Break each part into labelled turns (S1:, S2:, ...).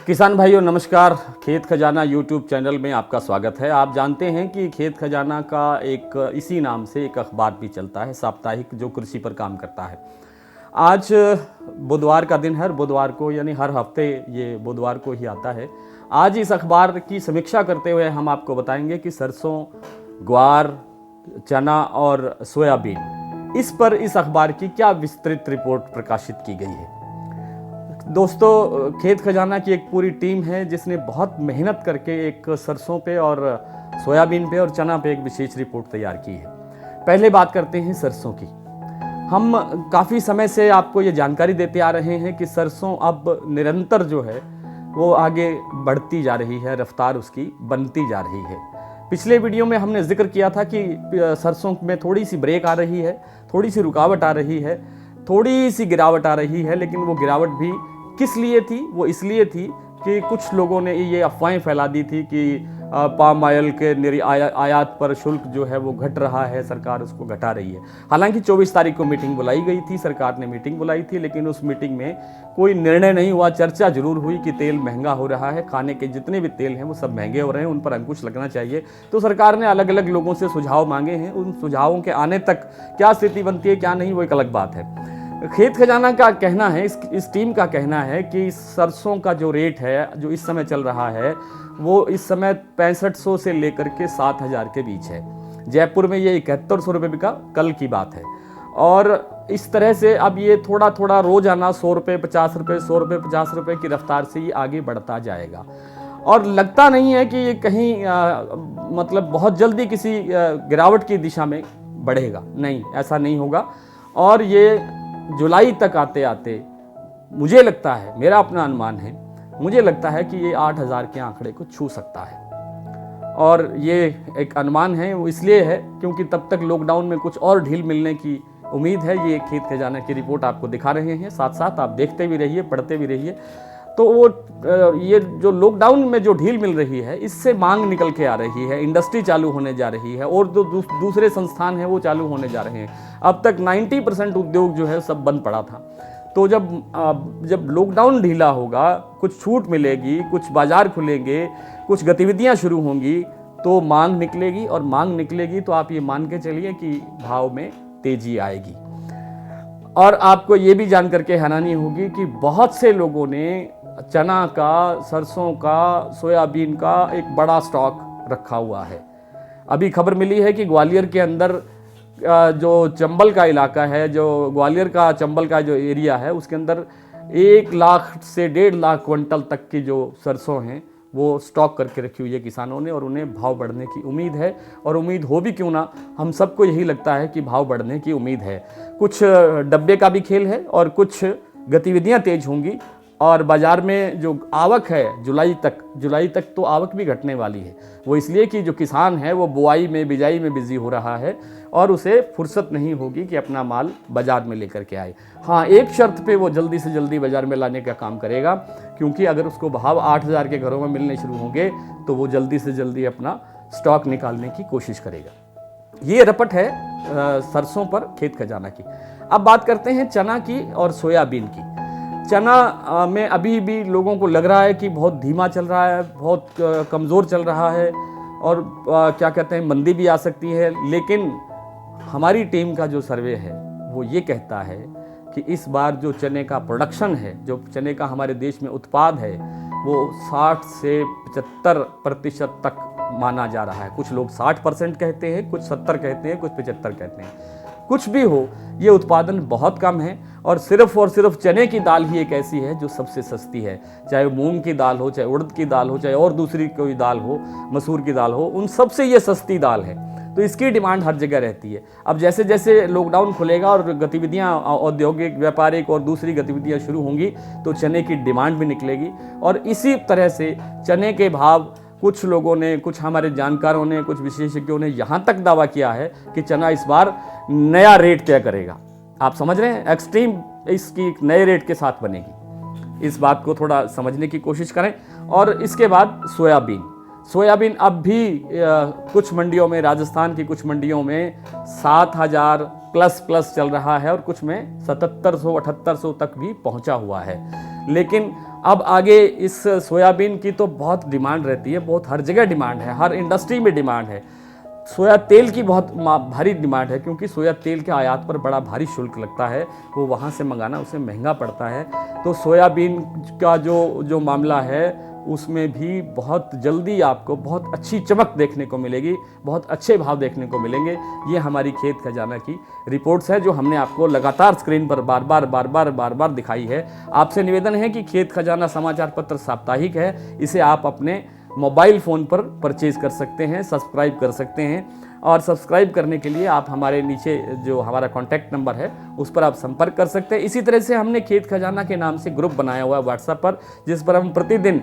S1: किसान भाइयों नमस्कार। खेत खजाना यूट्यूब चैनल में आपका स्वागत है। आप जानते हैं कि खेत खजाना का एक इसी नाम से एक अखबार भी चलता है साप्ताहिक, जो कृषि पर काम करता है। आज बुधवार का दिन है, बुधवार को यानी हर हफ्ते ये बुधवार को ही आता है। आज इस अखबार की समीक्षा करते हुए हम आपको बताएंगे कि सरसों, ग्वार, चना और सोयाबीन, इस पर इस अखबार की क्या विस्तृत रिपोर्ट प्रकाशित की गई है। दोस्तों, खेत खजाना की एक पूरी टीम है जिसने बहुत मेहनत करके एक सरसों पे और सोयाबीन पे और चना पे एक विशेष रिपोर्ट तैयार की है। पहले बात करते हैं सरसों की। हम काफ़ी समय से आपको ये जानकारी देते आ रहे हैं कि सरसों अब निरंतर जो है वो आगे बढ़ती जा रही है, रफ्तार उसकी बनती जा रही है। पिछले वीडियो में हमने जिक्र किया था कि सरसों में थोड़ी सी ब्रेक आ रही है, थोड़ी सी रुकावट आ रही है, थोड़ी सी गिरावट आ रही है, लेकिन वो गिरावट भी किस लिए थी? वो इसलिए थी कि कुछ लोगों ने ये अफवाहें फैला दी थी कि पाम ऑयल के आयात पर शुल्क जो है वो घट रहा है, सरकार उसको घटा रही है। हालांकि 24 तारीख को मीटिंग बुलाई गई थी, सरकार ने मीटिंग बुलाई थी, लेकिन उस मीटिंग में कोई निर्णय नहीं हुआ। चर्चा जरूर हुई कि तेल महंगा हो रहा है, खाने के जितने भी तेल हैं वो सब महंगे हो रहे हैं, उन पर अंकुश लगना चाहिए। तो सरकार ने अलग अलग लोगों से सुझाव मांगे हैं। उन सुझावों के आने तक क्या स्थिति बनती है क्या नहीं, वो एक अलग बात है। खेत खजाना का कहना है, इस टीम का कहना है कि सरसों का जो रेट है, जो इस समय चल रहा है, वो इस समय 6500 से लेकर के 7000 के बीच है। जयपुर में ये 7100 रुपये बिका, कल की बात है। और इस तरह से अब ये थोड़ा थोड़ा रोजाना 100 रुपये, 50 रुपये, 100 रुपये, 50 रुपये की रफ्तार से ये आगे बढ़ता जाएगा। और लगता नहीं है कि ये कहीं मतलब बहुत जल्दी किसी गिरावट की दिशा में बढ़ेगा। नहीं, ऐसा नहीं होगा। और ये जुलाई तक आते आते मुझे लगता है, मेरा अपना अनुमान है, मुझे लगता है कि ये 8000 के आंकड़े को छू सकता है। और ये एक अनुमान है, वो इसलिए है क्योंकि तब तक लॉकडाउन में कुछ और ढील मिलने की उम्मीद है। ये खेत खजाना की रिपोर्ट आपको दिखा रहे हैं, साथ साथ आप देखते भी रहिए, पढ़ते भी रहिए। तो वो ये जो लॉकडाउन में जो ढील मिल रही है, इससे मांग निकल के आ रही है, इंडस्ट्री चालू होने जा रही है और जो दूसरे संस्थान हैं वो चालू होने जा रहे हैं। अब तक 90% उद्योग जो है सब बंद पड़ा था। तो जब लॉकडाउन ढीला होगा, कुछ छूट मिलेगी, कुछ बाजार खुलेंगे, कुछ गतिविधियां शुरू होंगी, तो मांग निकलेगी। और मांग निकलेगी तो आप ये मान के चलिए कि भाव में तेजी आएगी। और आपको ये भी जान करके हैरानी होगी कि बहुत से लोगों ने चना का, सरसों का, सोयाबीन का एक बड़ा स्टॉक रखा हुआ है। अभी खबर मिली है कि ग्वालियर के अंदर जो चंबल का इलाका है, जो ग्वालियर का चंबल का जो एरिया है, उसके अंदर 1 लाख से 1.5 लाख क्विंटल तक की जो सरसों हैं वो स्टॉक करके रखी हुई है किसानों ने। और उन्हें भाव बढ़ने की उम्मीद है। और उम्मीद हो भी क्यों ना, हम सबको यही लगता है कि भाव बढ़ने की उम्मीद है। कुछ डब्बे का भी खेल है और कुछ गतिविधियां तेज होंगी। और बाज़ार में जो आवक है जुलाई तक तो आवक भी घटने वाली है। वो इसलिए कि जो किसान है वो बुआई में, बिजाई में बिजी हो रहा है और उसे फुर्सत नहीं होगी कि अपना माल बाज़ार में लेकर के आए। हाँ, एक शर्त पे वो जल्दी से जल्दी बाज़ार में लाने का काम करेगा, क्योंकि अगर उसको भाव 8000 के घरों में मिलने शुरू होंगे तो वो जल्दी से जल्दी अपना स्टॉक निकालने की कोशिश करेगा। ये रपट है सरसों पर खेत खजाना की। अब बात करते हैं चना की और सोयाबीन की। चना में अभी भी लोगों को लग रहा है कि बहुत धीमा चल रहा है, बहुत कमज़ोर चल रहा है और क्या कहते हैं, मंदी भी आ सकती है। लेकिन हमारी टीम का जो सर्वे है वो ये कहता है कि इस बार जो चने का प्रोडक्शन है, जो चने का हमारे देश में उत्पाद है, वो 60 से 75% तक माना जा रहा है। कुछ लोग 60% कहते हैं, कुछ 70 कहते हैं, कुछ 75 कहते हैं। कुछ भी हो, ये उत्पादन बहुत कम है। और सिर्फ चने की दाल ही एक ऐसी है जो सबसे सस्ती है। चाहे मूंग की दाल हो, चाहे उड़द की दाल हो, चाहे और दूसरी कोई दाल हो, मसूर की दाल हो, उन सबसे ये सस्ती दाल है। तो इसकी डिमांड हर जगह रहती है। अब जैसे जैसे लॉकडाउन खुलेगा और गतिविधियां, औद्योगिक, व्यापारिक और दूसरी गतिविधियां शुरू होंगी, तो चने की डिमांड भी निकलेगी। और इसी तरह से चने के भाव, कुछ लोगों ने, कुछ हमारे जानकारों ने, कुछ विशेषज्ञों ने यहाँ तक दावा किया है कि चना इस बार नया रेट तय करेगा। आप समझ रहे हैं, एक्सट्रीम इसकी नए रेट के साथ बनेगी। इस बात को थोड़ा समझने की कोशिश करें। और इसके बाद सोयाबीन अब भी कुछ मंडियों में, राजस्थान की कुछ मंडियों में 7000 प्लस चल रहा है और कुछ में 7700 7800 तक भी पहुंचा हुआ है। लेकिन अब आगे इस सोयाबीन की तो बहुत डिमांड रहती है, बहुत हर जगह डिमांड है, हर इंडस्ट्री में डिमांड है। सोया तेल की बहुत भारी डिमांड है, क्योंकि सोया तेल के आयात पर बड़ा भारी शुल्क लगता है, वो वहाँ से मंगाना उसे महंगा पड़ता है। तो सोयाबीन का जो मामला है उसमें भी बहुत जल्दी आपको बहुत अच्छी चमक देखने को मिलेगी, बहुत अच्छे भाव देखने को मिलेंगे। ये हमारी खेत खजाना की रिपोर्ट्स है जो हमने आपको लगातार स्क्रीन पर बार बार दिखाई है। आपसे निवेदन है कि खेत खजाना समाचार पत्र साप्ताहिक है, इसे आप अपने मोबाइल फ़ोन पर परचेज़ कर सकते हैं, सब्सक्राइब कर सकते हैं। और सब्सक्राइब करने के लिए आप हमारे नीचे जो हमारा कॉन्टैक्ट नंबर है उस पर आप संपर्क कर सकते हैं। इसी तरह से हमने खेत खजाना के नाम से ग्रुप बनाया हुआ है व्हाट्सएप पर, जिस पर हम प्रतिदिन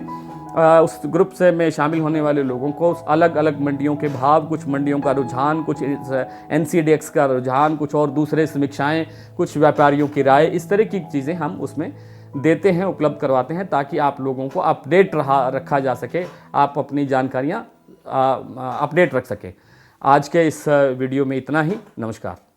S1: उस ग्रुप से में शामिल होने वाले लोगों को अलग अलग मंडियों के भाव, कुछ मंडियों का रुझान, कुछ NCDX का रुझान, कुछ और दूसरे समीक्षाएँ, कुछ व्यापारियों की राय, इस तरह की चीज़ें हम उसमें देते हैं, उपलब्ध करवाते हैं, ताकि आप लोगों को अपडेट रखा जा सके, आप अपनी जानकारियाँ अपडेट रख सकें। आज के इस वीडियो में इतना ही। नमस्कार।